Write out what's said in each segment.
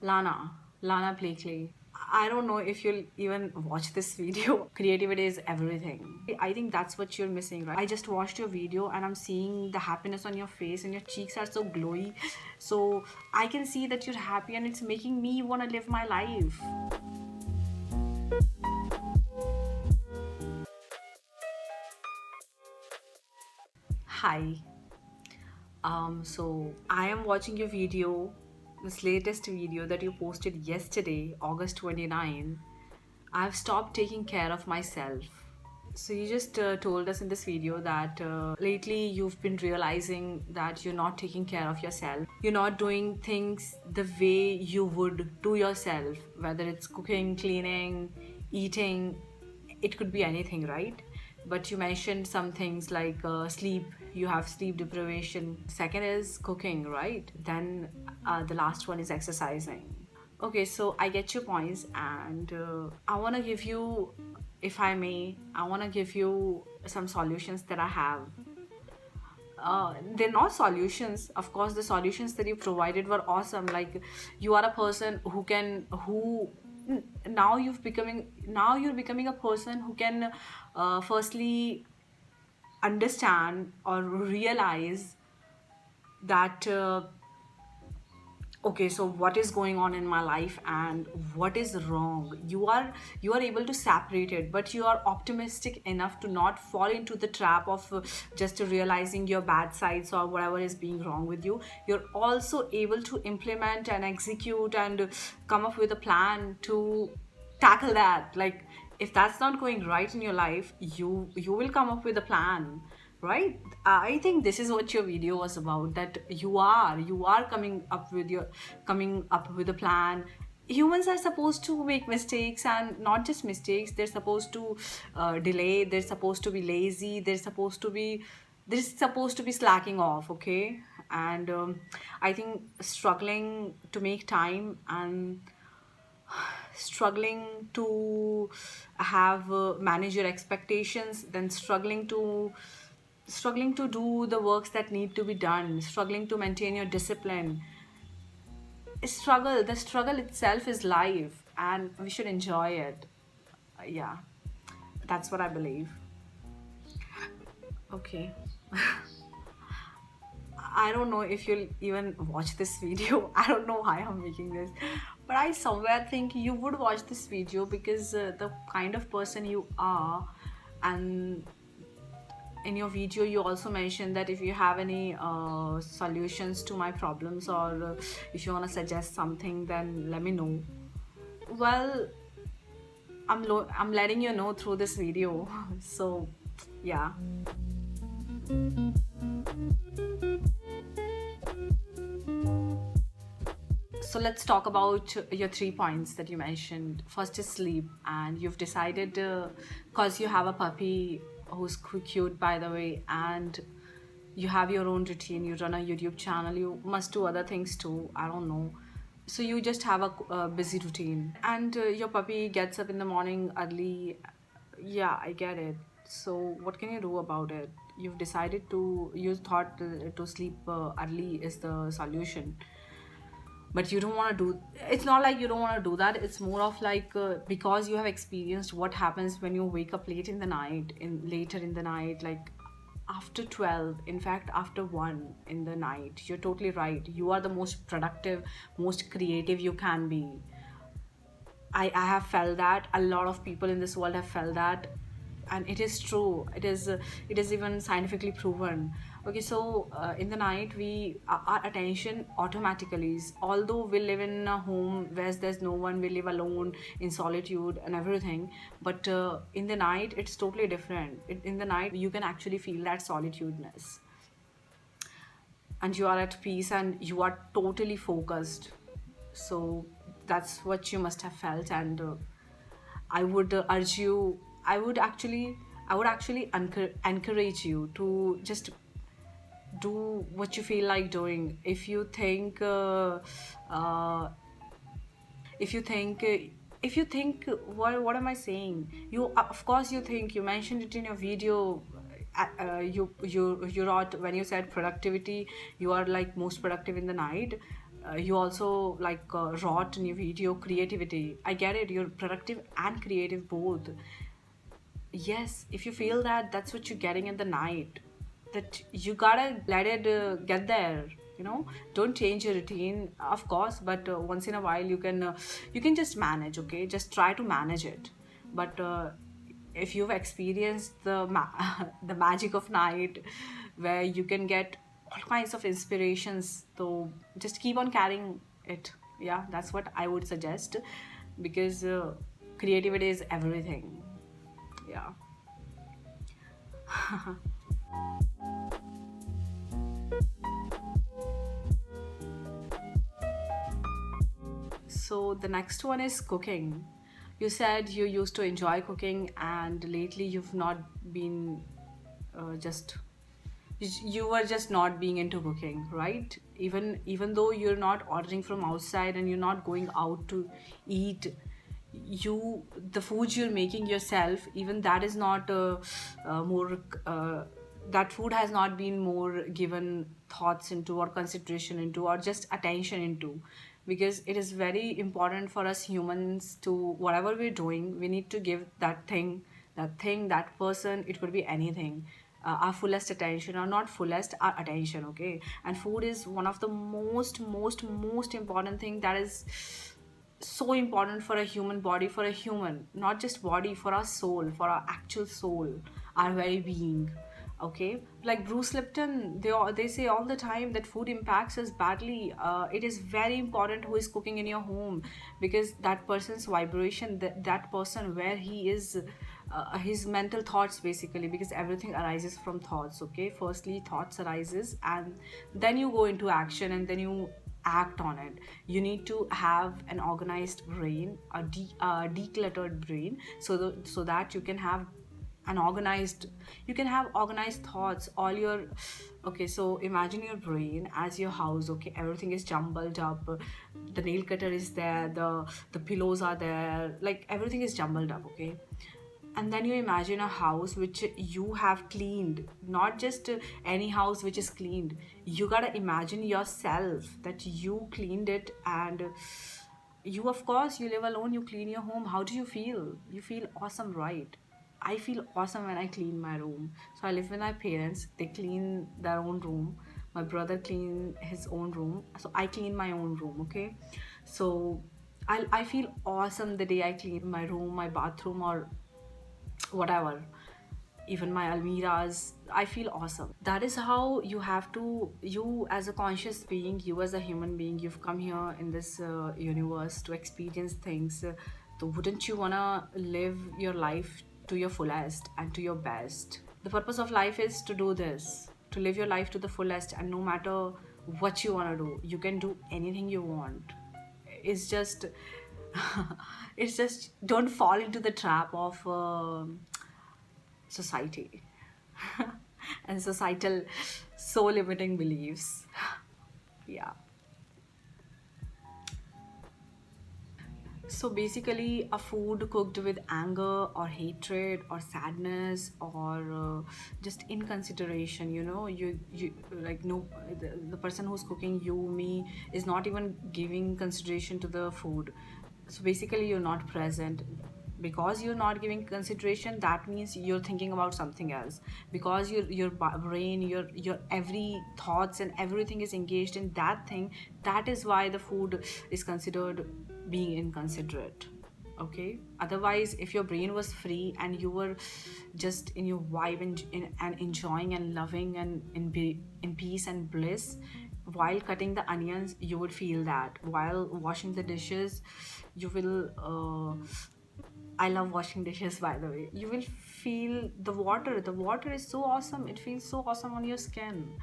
Lana Blakely. I don't know if you'll even watch this video. Creativity is everything. I think that's what you're missing, right? I just watched your video and I'm seeing the happiness on your face and your cheeks are so glowy. So I can see that you're happy and it's making me want to live my life. Hi. So I am watching your video, this latest video that you posted yesterday, August 29. I've stopped taking care of myself. So you just told us in this video that lately you've been realizing that you're not taking care of yourself. You're not doing things the way you would do yourself, whether it's cooking, cleaning, eating, it could be anything, right? But you mentioned some things like sleep, you have sleep deprivation. Second is cooking, right? Then the last one is exercising. Okay, so I get your points, and I want to give you, if I may, I want to give you some solutions that I have. They're not solutions. Of course, the solutions that you provided were awesome. Like, you are a person who can, who now you're becoming a person who can, firstly understand or realize that. Okay, so what is going on in my life and what is wrong? You are able to separate it, but you are optimistic enough to not fall into the trap of just realizing your bad sides or whatever is being wrong with you. You're also able to implement and execute and come up with a plan to tackle that. Like, if that's not going right in your life, you will come up with a plan, right? I think this is what your video was about, that you are coming up with a plan. Humans are supposed to make mistakes, and not just mistakes, they're supposed to delay, they're supposed to be lazy, they're supposed to be slacking off, okay? And I think struggling to make time and struggling to have manage your expectations, then struggling to do the works that need to be done, struggling to maintain your discipline. The struggle itself is life, and we should enjoy it. Yeah, that's what I believe. Okay. I don't know if you'll even watch this video. I don't know why I'm making this, but I somewhere think you would watch this video because the kind of person you are. And in your video you also mentioned that if you have any solutions to my problems, or if you want to suggest something, then let me know. Well, I'm letting you know through this video. So yeah. So let's talk about your 3 points that you mentioned. First is sleep, and you've decided, because you have a puppy who's cute, by the way, and you have your own routine. You run a YouTube channel. You must do other things too. I don't know. So you just have a busy routine, and your puppy gets up in the morning early. Yeah, I get it. So what can you do about it? You thought to sleep early is the solution, but you don't want to do. It's not like you don't want to do that. It's more of like, because you have experienced what happens when you wake up later in the night, like after 12, in fact after 1 in the night. You're totally right. You are the most productive, most creative you can be. I have felt that. A lot of people in this world have felt that, and it is true. It is even scientifically proven. Okay, so in the night, our attention automatically is, although we live in a home where there's no one, we live alone in solitude and everything, but in the night it's totally different. In the night you can actually feel that solitudeness, and you are at peace and you are totally focused. So that's what you must have felt. And I would urge you, I would actually encourage you to just do what you feel like doing. Uh, if you think what am I saying? You, of course, you mentioned it in your video. You wrote, when you said productivity, you are like most productive in the night. You also like wrought in your video creativity. I get it, you're productive and creative both. Yes, if you feel that that's what you're getting in the night, that you gotta let it get there, you know. Don't change your routine, of course, but once in a while you can just manage, okay? Just try to manage it. But if you've experienced the magic of night, where you can get all kinds of inspirations, so just keep on carrying it. Yeah, that's what I would suggest, because creativity is everything. Yeah. So the next one is cooking. You said you used to enjoy cooking, and lately you've not been just you were just not being into cooking, right? Even though you're not ordering from outside and you're not going out to eat, you the food you're making yourself, even that is not more that food has not been more given thoughts into, or consideration into, or just attention into, because it is very important for us humans to, whatever we're doing, we need to give that thing, that person, it could be anything, our fullest attention, or not fullest, our attention, okay? And food is one of the most important thing that is so important for a human body, for a human, not just body, for our soul, for our actual soul, our very being. Okay, like Bruce Lipton, they say all the time that food impacts us badly. It is very important who is cooking in your home, because that person's vibration, that person, where he is, his mental thoughts, basically, because everything arises from thoughts. Okay, firstly thoughts arises, and then you go into action, and then you act on it. You need to have an organized brain, a decluttered brain, so that you can have an organized, you can have organized thoughts, all your, okay, so imagine your brain as your house. Okay, everything is jumbled up, the nail cutter is there, the pillows are there, like everything is jumbled up. Okay, and then you imagine a house which you have cleaned, not just any house which is cleaned. You gotta imagine yourself that you cleaned it, and you, of course, you live alone, you clean your home. How do you feel? You feel awesome, right? I feel awesome when I clean my room. So I live with my parents, they clean their own room, my brother clean his own room, so I clean my own room. Okay, so I feel awesome the day I clean my room, my bathroom, or whatever, even my almiras, I feel awesome. That is how you have to, you as a conscious being, you as a human being, you've come here in this universe to experience things. So wouldn't you wanna live your life to your fullest and to your best? The purpose of life is to do this, to live your life to the fullest, and no matter what you want to do, you can do anything you want. It's just it's just don't fall into the trap of society and societal so limiting beliefs. Yeah. So basically, a food cooked with anger or hatred or sadness, or just inconsideration, you like, no, the person who's cooking, you, me, is not even giving consideration to the food. So basically, you're not present. Because you're not giving consideration, that means you're thinking about something else. Because brain, your every thoughts and everything is engaged in that thing. That is why the food is considered being inconsiderate. Okay, otherwise, if your brain was free and you were just in your vibe, and enjoying and loving and in peace and bliss, while cutting the onions, you would feel that. While washing the dishes, you will I love washing dishes, by the way. You will feel the water. The water is so awesome. It feels so awesome on your skin.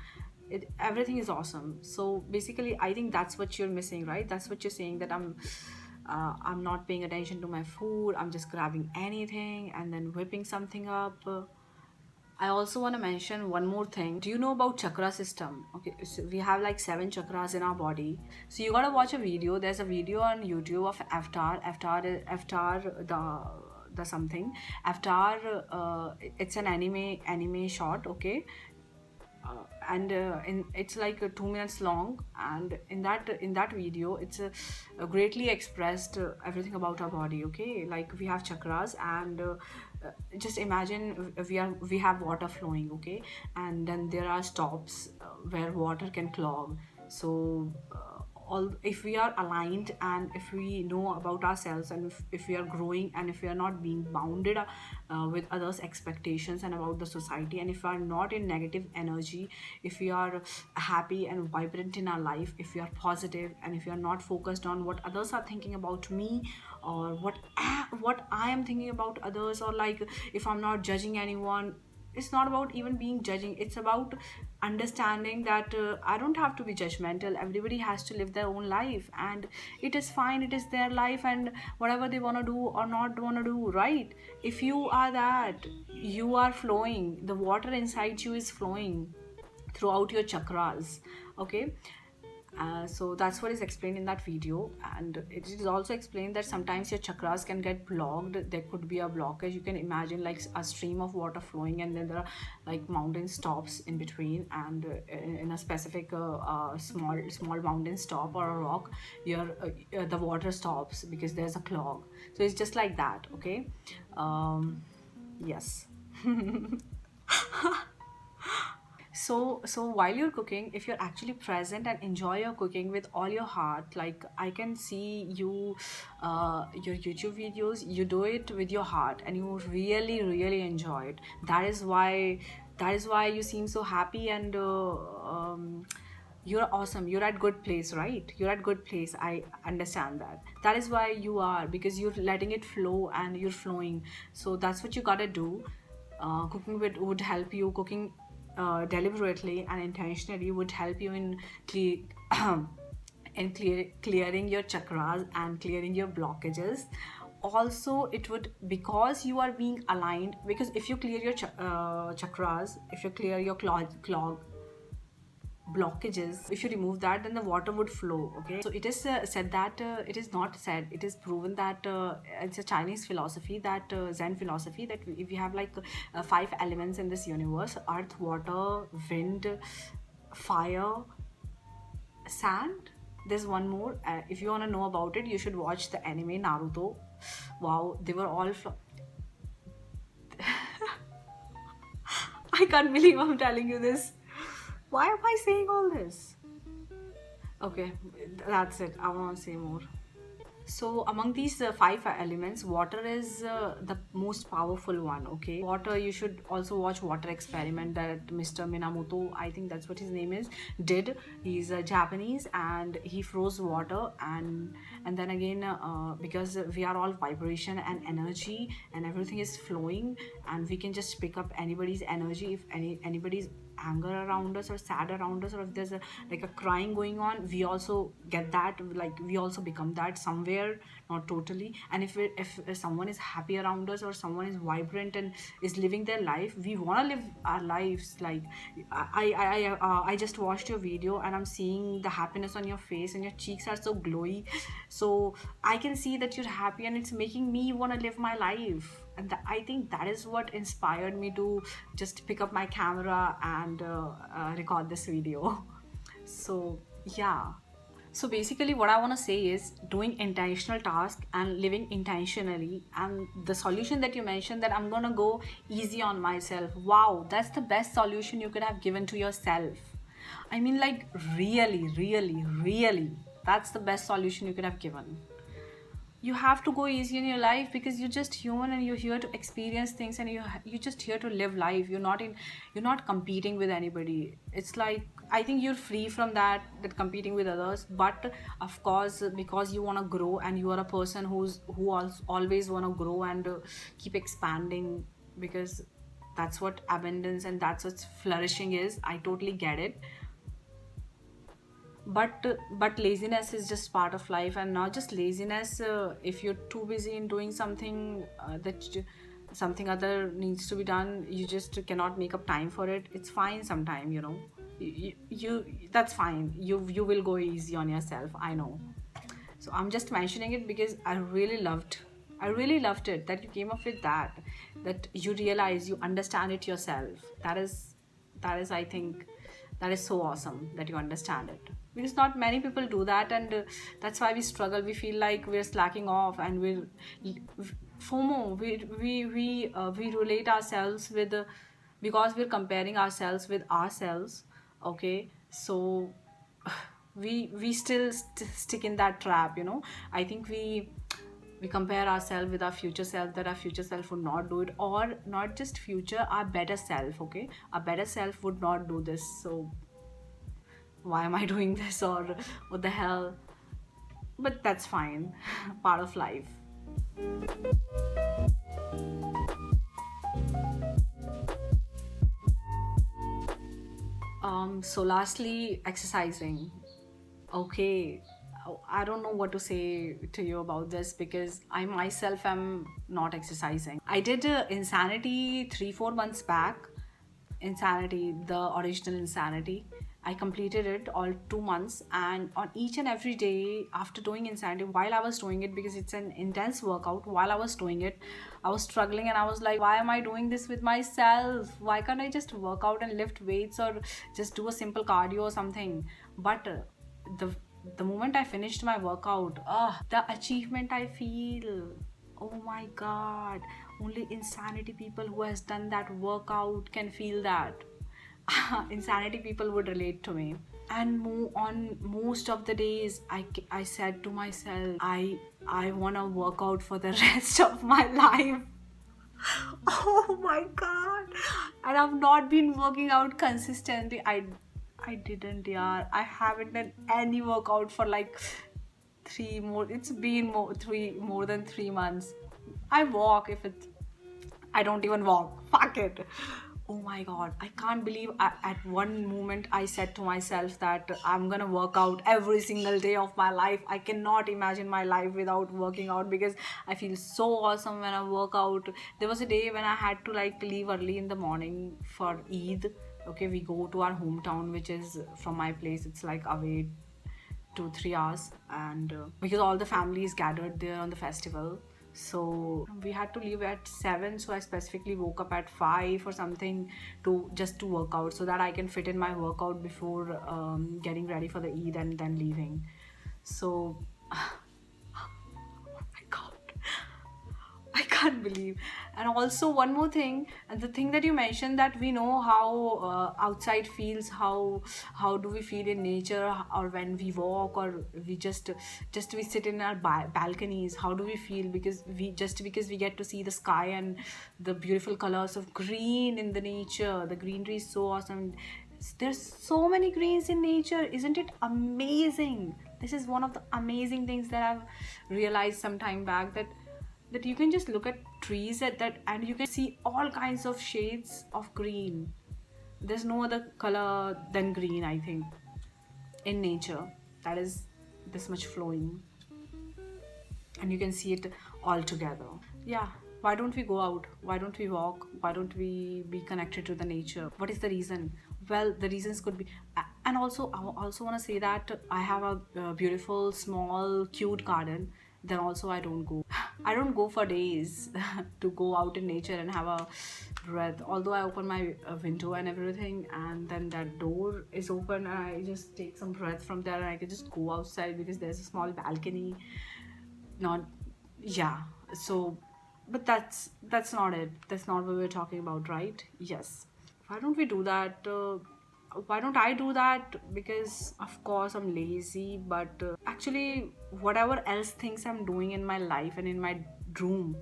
Everything is awesome. So basically, I think that's what you're missing, right? That's what you're saying, that I'm not paying attention to my food. I'm just grabbing anything and then whipping something up. I also want to mention one more thing. Do you know about chakra system? Okay, so we have like 7 chakras in our body. So you gotta watch a video. There's a video on YouTube of Avatar, the something. Avatar. It's an anime shot. Okay, and it's like 2 minutes long, and in that video it's greatly expressed everything about our body. Okay, like we have chakras, and just imagine we have water flowing. Okay, and then there are stops where water can clog. So all, if we are aligned and if we know about ourselves, and if we are growing, and if we are not being bounded with others expectations and about the society, and if we are not in negative energy, if we are happy and vibrant in our life, if we are positive, and if we are not focused on what others are thinking about me, or what I am thinking about others, or like if I'm not judging anyone. It's not about even being judging, it's about understanding that I don't have to be judgmental. Everybody has to live their own life, and it is fine, it is their life, and whatever they want to do or not want to do, right? If you are that, you are flowing, the water inside you is flowing throughout your chakras. Okay, so that's what is explained in that video, and it is also explained that sometimes your chakras can get blocked. There could be a blockage. You can imagine like a stream of water flowing, and then there are like mountain stops in between, and in a specific small mountain stop or a rock, your the water stops because there's a clog. So it's just like that. Okay, yes. So while you're cooking, if you're actually present and enjoy your cooking with all your heart, like I can see you, your YouTube videos, you do it with your heart and you really enjoy it. That is why you seem so happy, and you're awesome, you're at good place, right? You're at good place, I understand that. That is why you are, because you're letting it flow and you're flowing. So that's what you gotta do. Cooking would help you. Cooking deliberately and intentionally would help you in clearing your chakras and clearing your blockages. Also, it would, because you are being aligned, because if you clear your chakras, if you clear your clog blockages, if you remove that, then the water would flow. Okay, so it is said that it is not said, it is proven that it's a Chinese philosophy, that Zen philosophy, that if you have like 5 elements in this universe: earth, water, wind, fire, sand. There's one more. If you want to know about it, you should watch the anime Naruto. Wow, they were all I can't believe I'm telling you this. Why am I saying all this? Okay, that's it. I won't say more. So among these 5 elements, water is the most powerful one. Okay, water. You should also watch Water Experiment that Mr. Minamoto, I think that's what his name is, did. He's Japanese, and he froze water, and then again, because we are all vibration and energy, and everything is flowing, and we can just pick up anybody's energy. If anybody's anger around us or sad around us, or if there's like a crying going on, we also get that, like we also become that somewhere, not totally. And if someone is happy around us, or someone is vibrant and is living their life, we want to live our lives. Like I just watched your video, and I'm seeing the happiness on your face, and your cheeks are so glowy. So I can see that you're happy, and it's making me want to live my life. And I think that is what inspired me to just pick up my camera and record this video. So yeah. So basically, what I want to say is doing intentional task and living intentionally. And the solution that you mentioned, that I'm gonna go easy on myself. Wow, that's the best solution you could have given to yourself. I mean, like really, that's the best solution you could have given. You have to go easy in your life, because you're just human, and you're here to experience things, and you're just here to live life. You're not competing with anybody. It's like, I think you're free from that competing with others. But of course, because you want to grow, and you are a person always want to grow and keep expanding, because that's what abundance and that's what flourishing is. I totally get it. But laziness is just part of life, and not just laziness. If you're too busy in doing something something other needs to be done, you just cannot make up time for it. It's fine sometime, you that's fine. You will go easy on yourself, I know. So I'm just mentioning it because I really loved it that you came up with that you realize, you understand it yourself. That is, I think, that is so awesome that you understand it, because not many people do that. And that's why we struggle. We feel like we're slacking off, and we're FOMO. We relate ourselves with because we're comparing ourselves with ourselves. Okay, so we still stick in that trap, you know. I think we compare ourselves with our future self, that our future self would not do it, or not just future, our better self. Okay, our better self would not do this. So why am I doing this, or what the hell? But that's fine. Part of life. So lastly, exercising. Okay, I don't know what to say to you about this, because I myself am not exercising. I did Insanity 3 4 months back. Insanity, the original Insanity. I completed it all 2 months, and on each and every day after doing Insanity, while I was doing it, because it's an intense workout, while I was doing it, I was struggling, and I was like, why am I doing this with myself? Why can't I just work out and lift weights, or just do a simple cardio or something? But the the moment I finished my workout, the achievement I feel. Oh my god, only Insanity people who has done that workout can feel that. Insanity people would relate to me. And on most of the days, I said to myself, I want to work out for the rest of my life. Oh my god. And I've not been working out consistently. I didn't, yeah. I haven't done any workout for like three more. It's been more than 3 months. I walk if it's. I don't even walk. Fuck it. Oh my god. I can't believe at one moment I said to myself that I'm gonna work out every single day of my life. I cannot imagine my life without working out, because I feel so awesome when I work out. There was a day when I had to like leave early in the morning for Eid. Okay, we go to our hometown, which is from my place, it's like away 2 3 hours, and because all the families gathered there on the festival, so we had to leave at 7. So I specifically woke up at 5 or something to just to work out, so that I can fit in my workout before getting ready for the Eid and then leaving. So oh my god, I can't believe. And also one more thing, and the thing that you mentioned, that we know how outside feels, how do we feel in nature, or when we walk, or we just we sit in our balconies, how do we feel? Because we get to see the sky and the beautiful colors of green in the nature. The greenery is so awesome. There's so many greens in nature. Isn't it amazing? This is one of the amazing things that I've realized some time back, that you can just look at trees at that, and you can see all kinds of shades of green. There's no other color than green, I think, in nature, that is this much flowing, and you can see it all together. Yeah, why don't we go out? Why don't we walk? Why don't we be connected to the nature? What is the reason? Well, the reasons could be, and also I also want to say that I have a beautiful small cute garden. Then also I don't go. I don't go for days to go out in nature and have a breath. Although I open my window and everything, and then that door is open, and I just take some breath from there, and I can just go outside because there's a small balcony. Not, yeah. So, but that's not it. That's not what we're talking about, right? Yes. Why don't we do that? Why don't I do that? Because of course I'm lazy, but actually whatever else things I'm doing in my life and in my room,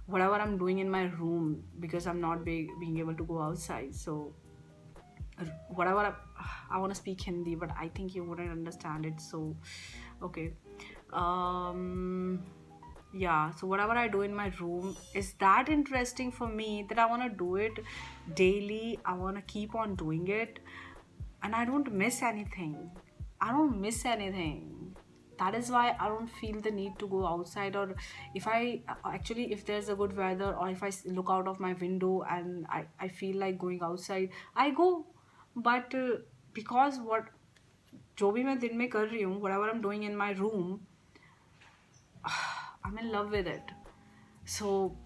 whatever I'm doing in my room, because I'm not being able to go outside. So whatever I want to speak Hindi, but I think you wouldn't understand it. So okay. Um yeah, so whatever I do in my room is that interesting for me that I want to do it daily. I want to keep on doing it, and I don't miss anything. I don't miss anything. That is why I don't feel the need to go outside. Or if I actually, if there's a good weather, or if I look out of my window and I feel like going outside, I go. But because what जो भी मैं दिन में कर रही हूँ, whatever I'm doing in my room, I'm in love with it. So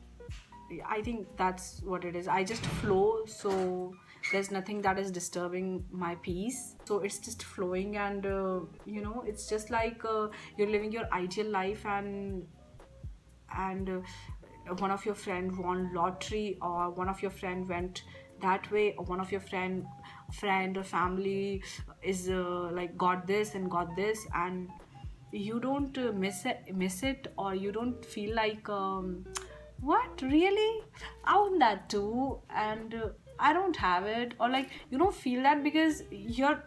I think that's what it is. I just flow. So There's nothing that is disturbing my peace, so it's just flowing. And you know, it's just like you're living your ideal life, and one of your friend won lottery, or one of your friend went that way, or one of your friend or family is like got this and got this, and you don't miss it, or you don't feel like what, really, I want that too, and I don't have it, or like you don't feel that because you're,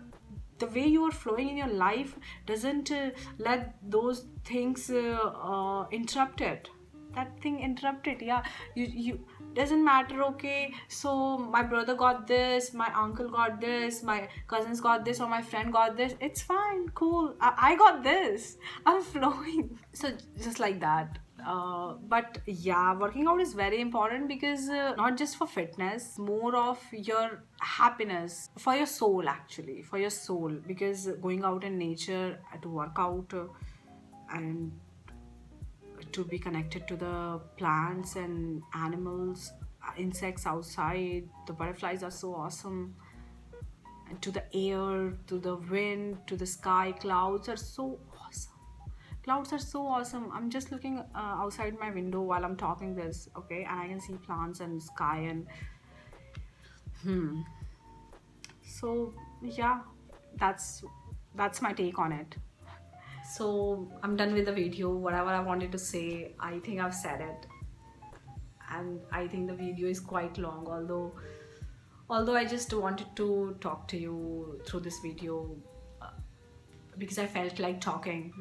the way you are flowing in your life doesn't let those things interrupt it, that thing interrupted. Yeah, you doesn't matter. Okay, so my brother got this, my uncle got this, my cousins got this, or my friend got this, it's fine, cool, I got this, I'm flowing. So just like that. But yeah, working out is very important, because not just for fitness, more of your happiness, for your soul, actually, for your soul, because going out in nature to work out and to be connected to the plants and animals, insects outside, the butterflies are so awesome, and to the air, to the wind, to the sky, clouds are so awesome. Clouds are so awesome. I'm just looking outside my window while I'm talking this, okay, and I can see plants and sky, and so yeah, that's that's my take on it. So I'm done with the video. Whatever I wanted to say, I think I've said it, and I think the video is quite long, although I just wanted to talk to you through this video, because I felt like talking,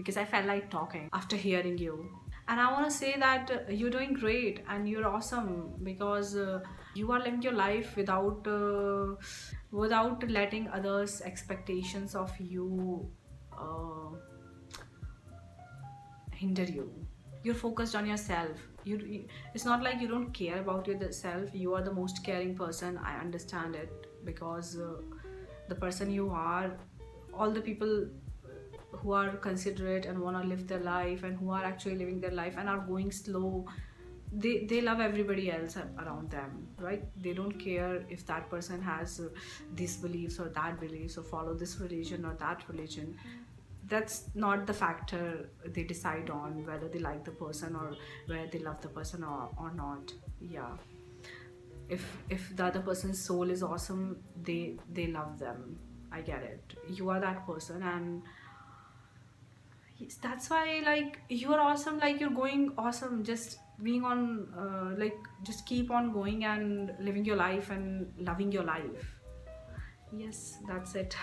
after hearing you. And I want to say that you're doing great and you're awesome, because you are living your life without letting others' expectations of you uh, hinder you. You're focused on yourself. It's not like you don't care about yourself. You are the most caring person. I understand it, because the person you are, all the people who are considerate and want to live their life, and who are actually living their life and are going slow, they love everybody else around them, right? They don't care if that person has these beliefs or that beliefs, or follow this religion or that religion. That's not the factor they decide on whether they like the person, or whether they love the person, or not. Yeah, if the other person's soul is awesome, they love them. I get it, you are that person, and yes, that's why, like, you're awesome, like you're going awesome, just being on like, just keep on going and living your life and loving your life. Yes, that's it.